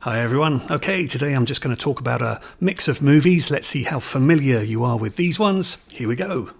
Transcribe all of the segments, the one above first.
Hi everyone. Okay, today I'm just going to talk about a mix of movies. Let's see how familiar you are with these ones. Here we go.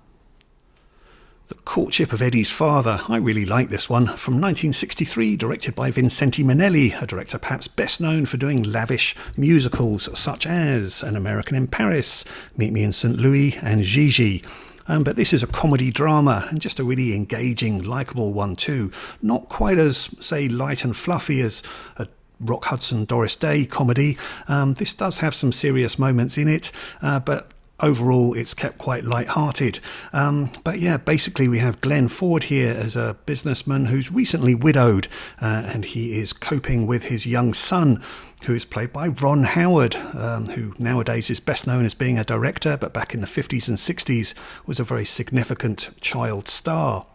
The Courtship of Eddie's Father. I really like this one. From 1963, directed by Vincente Minnelli, a director perhaps best known for doing lavish musicals such as An American in Paris, Meet Me in St. Louis and Gigi. But this is a comedy drama, and just a really engaging, likeable one too. Not quite as, say, light and fluffy as a Rock Hudson, Doris Day comedy. This does have some serious moments in it, but overall it's kept quite light-hearted. But yeah, basically we have Glenn Ford here as a businessman who's recently widowed, and he is coping with his young son, who is played by Ron Howard, who nowadays is best known as being a director, but back in the 50s and 60s was a very significant child star.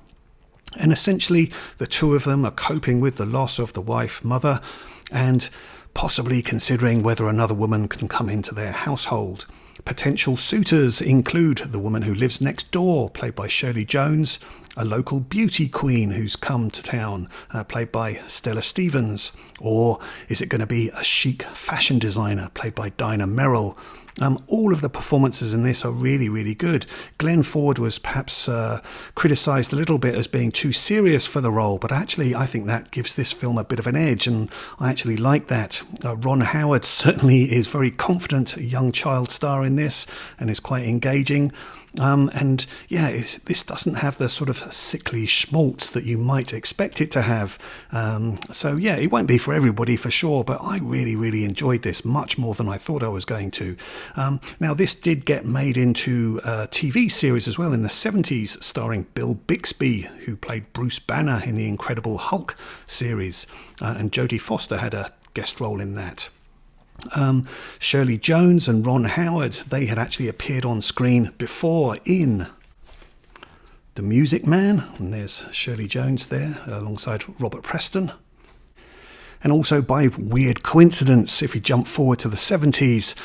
And essentially the two of them are coping with the loss of the wife, mother, and possibly considering whether another woman can come into their household. Potential suitors include the woman who lives next door, played by Shirley Jones, a local beauty queen who's come to town, played by Stella Stevens, or is it going to be a chic fashion designer, played by Dinah Merrill? All of the performances in this are really, really good. Glenn Ford was perhaps criticised a little bit as being too serious for the role, but actually I think that gives this film a bit of an edge, and I actually like that. Ron Howard certainly is very confident, a young child star in this, and is quite engaging. And yeah, this doesn't have the sort of sickly schmaltz that you might expect it to have. So yeah, it won't be for everybody for sure, but I really, really enjoyed this much more than I thought I was going to. Now, this did get made into a TV series as well in the 70s, starring Bill Bixby, who played Bruce Banner in the Incredible Hulk series, and Jodie Foster had a guest role in that. Shirley Jones and Ron Howard, they had actually appeared on screen before in The Music Man, and there's Shirley Jones there alongside Robert Preston. And also, by weird coincidence, if we jump forward to the 70s,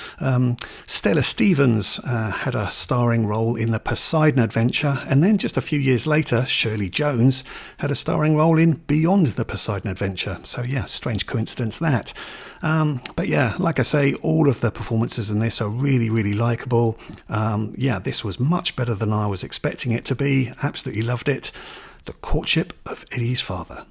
Stella Stevens had a starring role in The Poseidon Adventure, and then just a few years later, Shirley Jones had a starring role in Beyond the Poseidon Adventure. So yeah, strange coincidence that. But yeah, like I say, all of the performances in this are really, really likeable. Yeah, this was much better than I was expecting it to be. Absolutely loved it. The Courtship of Eddie's Father.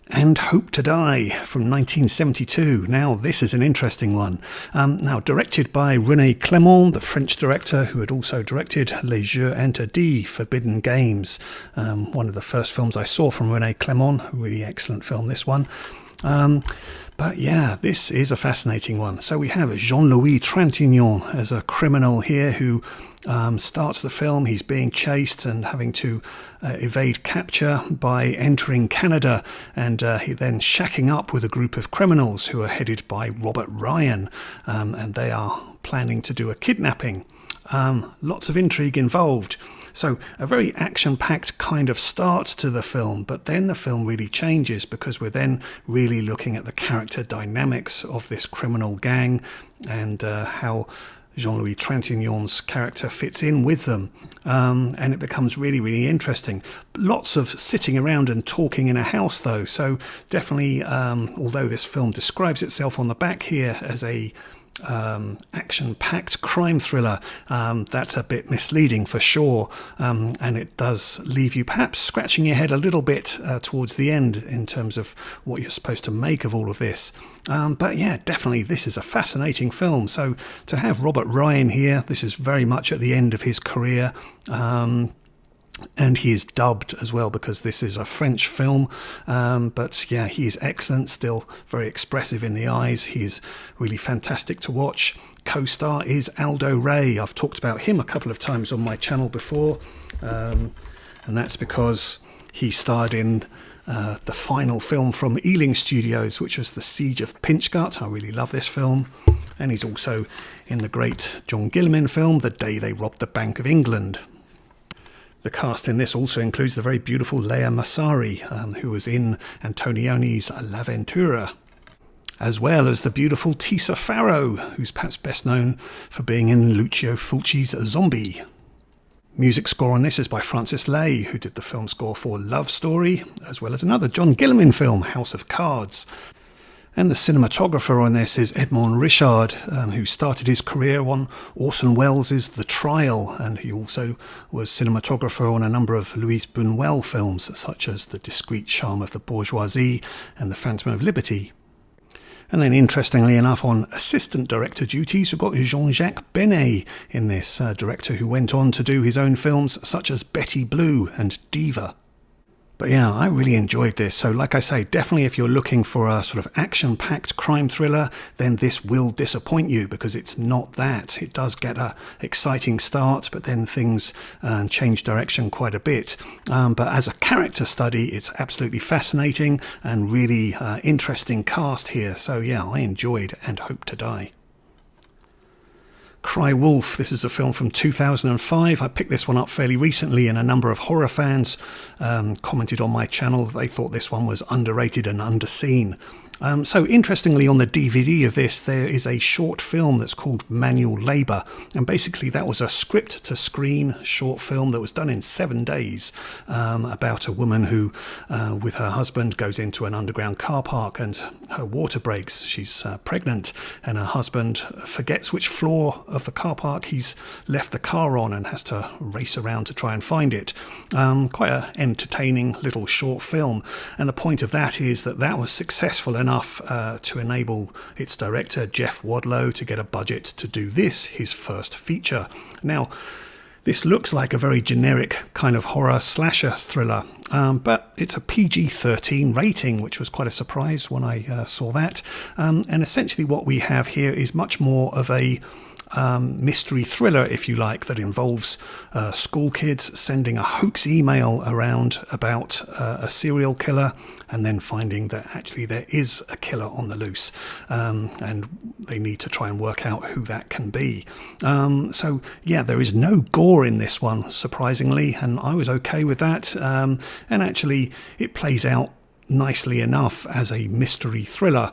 And Hope to Die from 1972. Now, this is an interesting one. Now, directed by René Clément, the French director who had also directed Les Jeux Interdits, Forbidden Games. One of the first films I saw from René Clément. A really excellent film, this one. But yeah, this is a fascinating one. So we have Jean-Louis Trintignant as a criminal here who starts the film. He's being chased and having to evade capture by entering Canada, and he then shacking up with a group of criminals who are headed by Robert Ryan, and they are planning to do a kidnapping. Lots of intrigue involved. So a very action-packed kind of start to the film, but then the film really changes because we're then really looking at the character dynamics of this criminal gang and how Jean-Louis Trintignant's character fits in with them. And it becomes really, really interesting. Lots of sitting around and talking in a house, though. So definitely, although this film describes itself on the back here as a action-packed crime thriller, that's a bit misleading for sure, and it does leave you perhaps scratching your head a little bit towards the end in terms of what you're supposed to make of all of this. But yeah, definitely this is a fascinating film. So to have Robert Ryan here, this is very much at the end of his career. And he is dubbed as well because this is a French film. But yeah, he is excellent, still very expressive in the eyes. He's really fantastic to watch. Co-star is Aldo Ray. I've talked about him a couple of times on my channel before. And that's because he starred in the final film from Ealing Studios, which was The Siege of Pinchgut. I really love this film. And he's also in the great John Gilman film, The Day They Robbed the Bank of England. The cast in this also includes the very beautiful Lea Massari, who was in Antonioni's L'Avventura, as well as the beautiful Tisa Farrow, who's perhaps best known for being in Lucio Fulci's Zombie. Music score on this is by Francis Lay, who did the film score for Love Story, as well as another John Gilman film, House of Cards. And the cinematographer on this is Edmond Richard, who started his career on Orson Welles' The Trial, and he also was cinematographer on a number of Louis Buñuel films, such as The Discreet Charm of the Bourgeoisie and The Phantom of Liberty. And then, interestingly enough, on assistant director duties, we've got Jean-Jacques Benet in this, director who went on to do his own films such as Betty Blue and Diva. But yeah, I really enjoyed this. So like I say, definitely if you're looking for a sort of action-packed crime thriller, then this will disappoint you because it's not that. It does get a exciting start, but then things change direction quite a bit. But as a character study, it's absolutely fascinating and really interesting cast here. So yeah, I enjoyed And Hope to Die. Cry Wolf, this is a film from 2005. I picked this one up fairly recently, and a number of horror fans commented on my channel that they thought this one was underrated and underseen. So interestingly, on the DVD of this, there is a short film that's called Manual Labour, and basically that was a script-to-screen short film that was done in 7 days about a woman who, with her husband, goes into an underground car park and her water breaks. She's pregnant, and her husband forgets which floor of the car park he's left the car on and has to race around to try and find it. Quite an entertaining little short film, and the point of that is that that was successful enough to enable its director, Jeff Wadlow, to get a budget to do this, his first feature. Now, this looks like a very generic kind of horror slasher thriller, but it's a PG-13 rating, which was quite a surprise when I saw that. And essentially what we have here is much more of a mystery thriller, if you like, that involves school kids sending a hoax email around about a serial killer and then finding that actually there is a killer on the loose, and they need to try and work out who that can be. So yeah, there is no gore in this one, surprisingly, and I was okay with that, and actually it plays out nicely enough as a mystery thriller.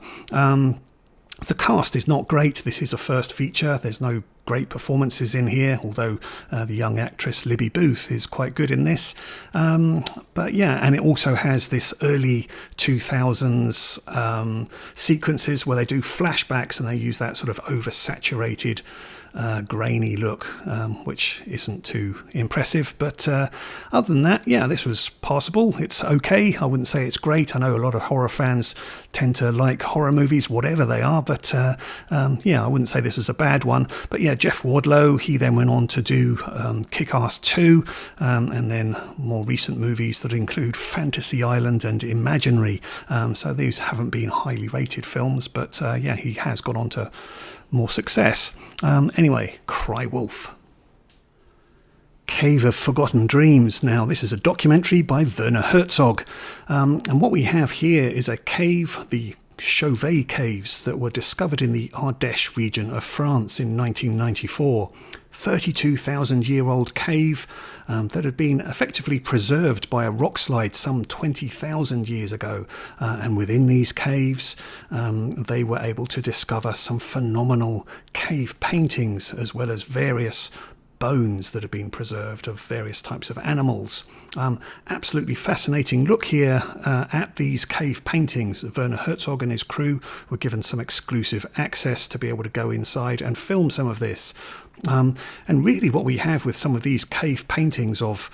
The cast is not great. This is a first feature. There's no great performances in here, although the young actress Libby Booth is quite good in this. But yeah, and it also has this early 2000s sequences where they do flashbacks and they use that sort of oversaturated grainy look, which isn't too impressive, but other than that, yeah, this was passable. It's okay. I wouldn't say it's great. I know a lot of horror fans tend to like horror movies, whatever they are, but yeah, I wouldn't say this is a bad one. But yeah, Jeff Wadlow, he then went on to do Kick-Ass 2, and then more recent movies that include Fantasy Island and Imaginary. So these haven't been highly rated films, but yeah, he has gone on to more success. Anyway, Cry Wolf. Cave of Forgotten Dreams. Now, this is a documentary by Werner Herzog. And what we have here is a cave, the Chauvet Caves, that were discovered in the Ardèche region of France in 1994. 32,000-year-old cave that had been effectively preserved by a rock slide some 20,000 years ago. And within these caves, they were able to discover some phenomenal cave paintings, as well as various bones that have been preserved of various types of animals. Absolutely fascinating look here at these cave paintings. Werner Herzog and his crew were given some exclusive access to be able to go inside and film some of this. And really what we have with some of these cave paintings of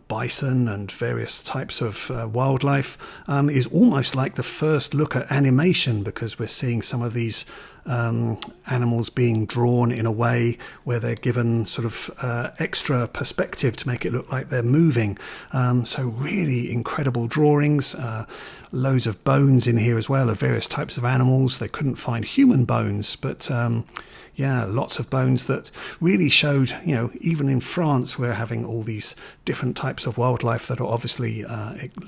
bison and various types of wildlife is almost like the first look at animation, because we're seeing some of these animals being drawn in a way where they're given sort of extra perspective to make it look like they're moving. So really incredible drawings, loads of bones in here as well of various types of animals. They couldn't find human bones, but yeah, lots of bones that really showed, you know, even in France we're having all these different types of wildlife that are obviously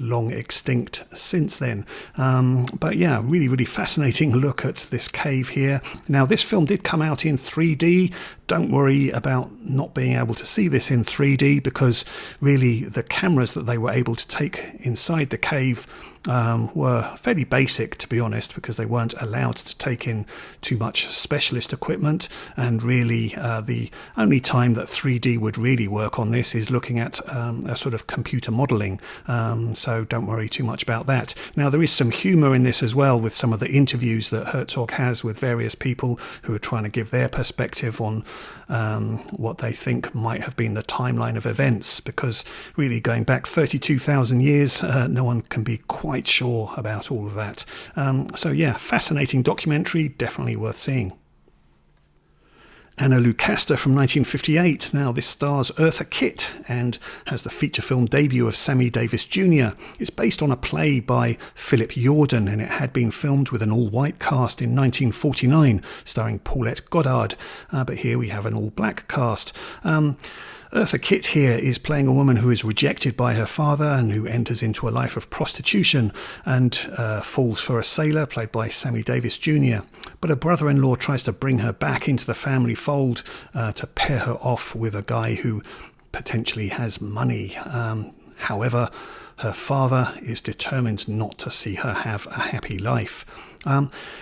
long extinct since then. But yeah, really, really fascinating look at this cave here. Now, this film did come out in 3D. Don't worry about not being able to see this in 3D, because really the cameras that they were able to take inside the cave were fairly basic, to be honest, because they weren't allowed to take in too much specialist equipment, and really the only time that 3D would really work on this is looking at a sort of computer modelling, so don't worry too much about that. Now, there is some humour in this as well, with some of the interviews that Herzog has with various people who are trying to give their perspective on what they think might have been the timeline of events, because really going back 32,000 years, no one can be quite sure about all of that. So yeah, fascinating documentary, definitely worth seeing. Anna Lucasta from 1958. Now, this stars Eartha Kitt and has the feature film debut of Sammy Davis Jr. It's based on a play by Philip Yordan, and it had been filmed with an all-white cast in 1949, starring Paulette Goddard. But here we have an all-black cast. Eartha Kitt here is playing a woman who is rejected by her father and who enters into a life of prostitution and falls for a sailor played by Sammy Davis Jr. But her brother-in-law tries to bring her back into the family fold to pair her off with a guy who potentially has money. However, her father is determined not to see her have a happy life.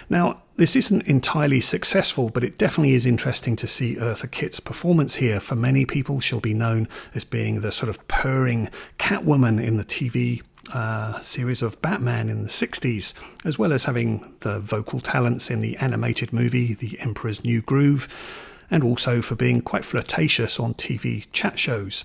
Now, this isn't entirely successful, but it definitely is interesting to see Eartha Kitt's performance here. For many people, she'll be known as being the sort of purring Catwoman in the TV series of Batman in the 60s, as well as having the vocal talents in the animated movie The Emperor's New Groove, and also for being quite flirtatious on TV chat shows.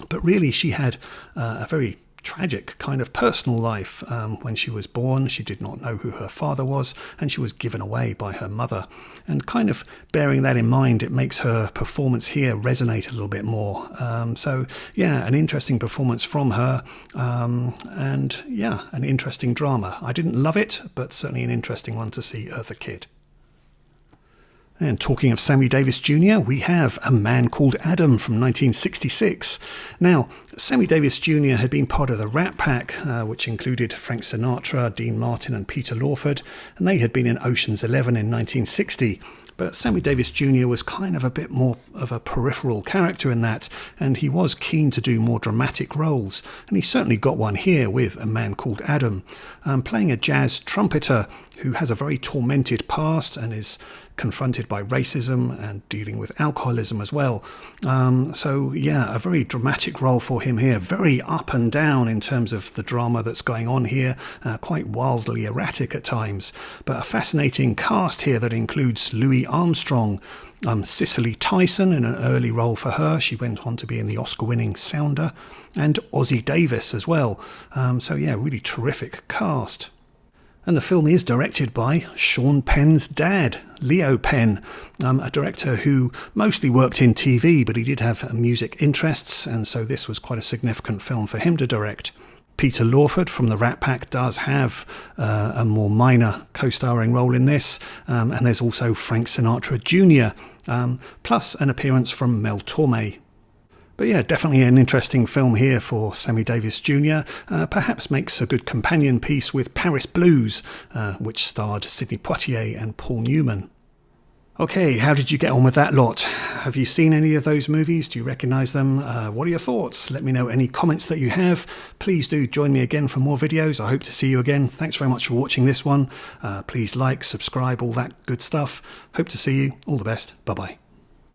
But really, she had a very tragic kind of personal life. When she was born, she did not know who her father was, and she was given away by her mother. And kind of bearing that in mind, it makes her performance here resonate a little bit more. So yeah, an interesting performance from her, and yeah, an interesting drama. I didn't love it, but certainly an interesting one to see Eartha Kitt. And talking of Sammy Davis Jr., we have A Man Called Adam from 1966. Now, Sammy Davis Jr. had been part of the Rat Pack, which included Frank Sinatra, Dean Martin and Peter Lawford, and they had been in Ocean's 11 in 1960. But Sammy Davis Jr. was kind of a bit more of a peripheral character in that, and he was keen to do more dramatic roles, and he certainly got one here with A Man Called Adam, playing a jazz trumpeter who has a very tormented past and is confronted by racism and dealing with alcoholism as well. So yeah, a very dramatic role for him here, very up and down in terms of the drama that's going on here, quite wildly erratic at times, but a fascinating cast here that includes Louis Armstrong, Cicely Tyson in an early role for her. She went on to be in the Oscar-winning Sounder, and Ossie Davis as well. So yeah, really terrific cast. And the film is directed by Sean Penn's dad, Leo Penn, a director who mostly worked in TV, but he did have music interests, and so this was quite a significant film for him to direct. Peter Lawford from the Rat Pack does have a more minor co-starring role in this, and there's also Frank Sinatra Jr., plus an appearance from Mel Torme. But yeah, definitely an interesting film here for Sammy Davis Jr. Perhaps makes a good companion piece with Paris Blues, which starred Sidney Poitier and Paul Newman. Okay, how did you get on with that lot? Have you seen any of those movies? Do you recognise them? What are your thoughts? Let me know any comments that you have. Please do join me again for more videos. I hope to see you again. Thanks very much for watching this one. Please like, subscribe, all that good stuff. Hope to see you. All the best. Bye-bye.